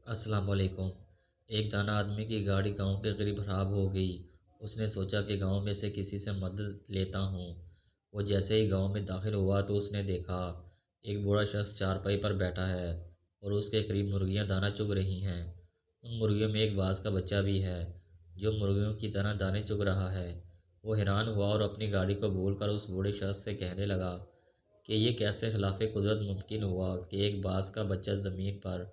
السلام علیکم۔ ایک دانا آدمی کی گاڑی گاؤں کے قریب خراب ہو گئی۔ اس نے سوچا کہ گاؤں میں سے کسی سے مدد لیتا ہوں۔ وہ جیسے ہی گاؤں میں داخل ہوا تو اس نے دیکھا ایک بوڑھا شخص چارپائی پر بیٹھا ہے اور اس کے قریب مرغیاں دانا چگ رہی ہیں۔ ان مرغیوں میں ایک باز کا بچہ بھی ہے جو مرغیوں کی طرح دانے چگ رہا ہے۔ وہ حیران ہوا اور اپنی گاڑی کو بھول کر اس بوڑھے شخص سے کہنے لگا کہ یہ کیسے خلاف قدرت ممکن ہوا کہ ایک باز کا بچہ زمین پر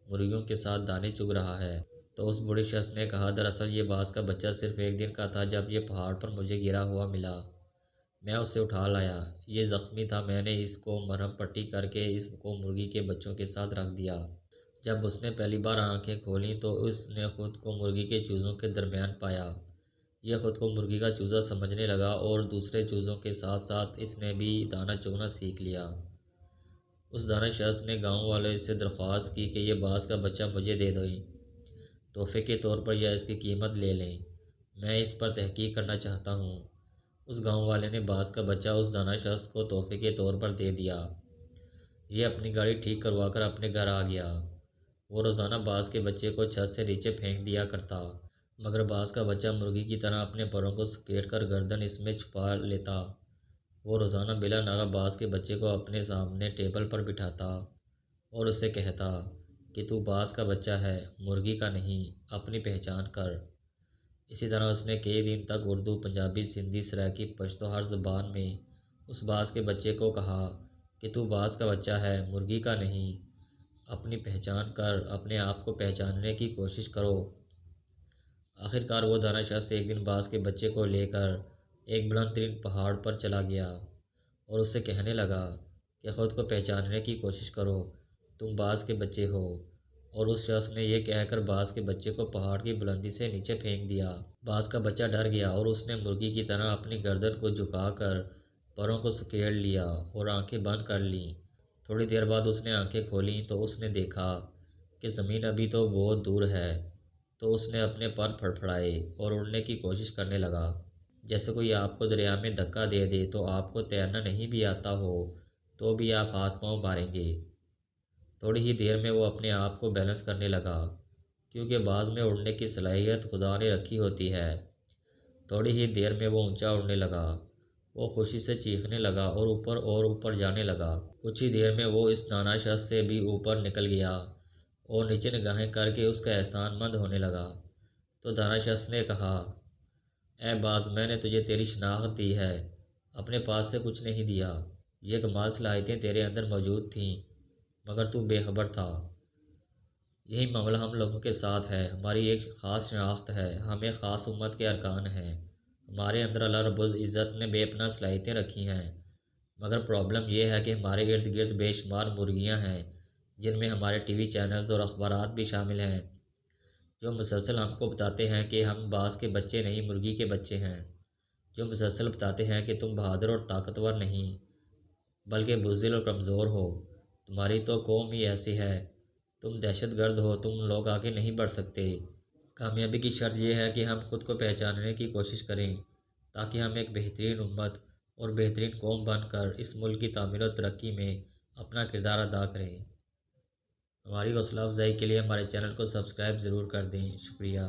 مرغیوں کے ساتھ دانے چگ رہا ہے۔ تو اس بوڑھے شخص نے کہا، دراصل یہ باز کا بچہ صرف ایک دن کا تھا جب یہ پہاڑ پر مجھے گرا ہوا ملا۔ میں اسے اٹھا لایا۔ یہ زخمی تھا، میں نے اس کو مرہم پٹی کر کے اس کو مرغی کے بچوں کے ساتھ رکھ دیا۔ جب اس نے پہلی بار آنکھیں کھولیں تو اس نے خود کو مرغی کے چوزوں کے درمیان پایا۔ یہ خود کو مرغی کا چوزا سمجھنے لگا اور دوسرے چوزوں کے ساتھ ساتھ اس نے بھی دانا چگنا سیکھ لیا۔ اس دانا شخص نے گاؤں والوں سے درخواست کی کہ یہ باز کا بچہ مجھے دے دیں تحفے کے طور پر یا اس کی قیمت لے لیں، میں اس پر تحقیق کرنا چاہتا ہوں۔ اس گاؤں والے نے باز کا بچہ اس دانا شخص کو تحفے کے طور پر دے دیا۔ یہ اپنی گاڑی ٹھیک کروا کر اپنے گھر آ گیا۔ وہ روزانہ باز کے بچے کو چھت سے نیچے پھینک دیا کرتا، مگر باز کا بچہ مرغی کی طرح اپنے پروں کو سکیڑ کر گردن اس میں چھپا لیتا۔ وہ روزانہ بلا ناغہ باز کے بچے کو اپنے سامنے ٹیبل پر بٹھاتا اور اسے کہتا کہ تو باز کا بچہ ہے، مرغی کا نہیں، اپنی پہچان کر۔ اسی طرح اس نے کئی دن تک اردو، پنجابی، سندھی، سرائیکی، پشتو ہر زبان میں اس باز کے بچے کو کہا کہ تو باز کا بچہ ہے، مرغی کا نہیں، اپنی پہچان کر، اپنے آپ کو پہچاننے کی کوشش کرو۔ آخر کار وہ دانا شخص ایک دن باز کے بچے کو لے کر ایک بلند ترین پہاڑ پر چلا گیا اور اسے کہنے لگا کہ خود کو پہچاننے کی کوشش کرو، تم باز کے بچے ہو۔ اور اس شخص نے یہ کہہ کر باز کے بچے کو پہاڑ کی بلندی سے نیچے پھینک دیا۔ باز کا بچہ ڈر گیا اور اس نے مرغی کی طرح اپنی گردن کو جھکا کر پروں کو سکیڑ لیا اور آنکھیں بند کر لیں۔ تھوڑی دیر بعد اس نے آنکھیں کھولیں تو اس نے دیکھا کہ زمین ابھی تو بہت دور ہے۔ تو اس نے اپنے پر پھڑپھڑائے اور اڑنے کی کوشش کرنے لگا، جیسے کوئی آپ کو دریا میں دھکا دے دے تو آپ کو تیرنا نہیں بھی آتا ہو تو بھی آپ ہاتھ پاؤں ماریں گے۔ تھوڑی ہی دیر میں وہ اپنے آپ کو بیلنس کرنے لگا، کیونکہ باز میں اڑنے کی صلاحیت خدا نے رکھی ہوتی ہے۔ تھوڑی ہی دیر میں وہ اونچا اڑنے لگا۔ وہ خوشی سے چیخنے لگا اور اوپر جانے لگا۔ کچھ ہی دیر میں وہ اس دانا شخص سے بھی اوپر نکل گیا اور نیچے نگاہیں کر کے اس کا احسان مند ہونے لگا۔ تو دانا شخص نے کہا، اے باز، میں نے تجھے تیری شناخت دی ہے، اپنے پاس سے کچھ نہیں دیا۔ یہ کمال صلاحیتیں تیرے اندر موجود تھیں، مگر تو بے خبر تھا۔ یہی معاملہ ہم لوگوں کے ساتھ ہے۔ ہماری ایک خاص شناخت ہے، ہم ایک خاص امت کے ارکان ہیں، ہمارے اندر اللہ رب العزت نے بے پناہ صلاحیتیں رکھی ہیں، مگر پرابلم یہ ہے کہ ہمارے ارد گرد بے شمار مرغیاں ہیں، جن میں ہمارے ٹی وی چینلز اور اخبارات بھی شامل ہیں، جو مسلسل ہم کو بتاتے ہیں کہ ہم باز کے بچے نہیں، مرغی کے بچے ہیں، جو مسلسل بتاتے ہیں کہ تم بہادر اور طاقتور نہیں بلکہ بزدل اور کمزور ہو، تمہاری تو قوم ہی ایسی ہے، تم دہشت گرد ہو، تم لوگ آگے نہیں بڑھ سکتے۔ کامیابی کی شرط یہ ہے کہ ہم خود کو پہچاننے کی کوشش کریں تاکہ ہم ایک بہترین امت اور بہترین قوم بن کر اس ملک کی تعمیر و ترقی میں اپنا کردار ادا کریں۔ ہماری حوصلہ افزائی کے لیے ہمارے چینل کو سبسکرائب ضرور کر دیں۔ شکریہ۔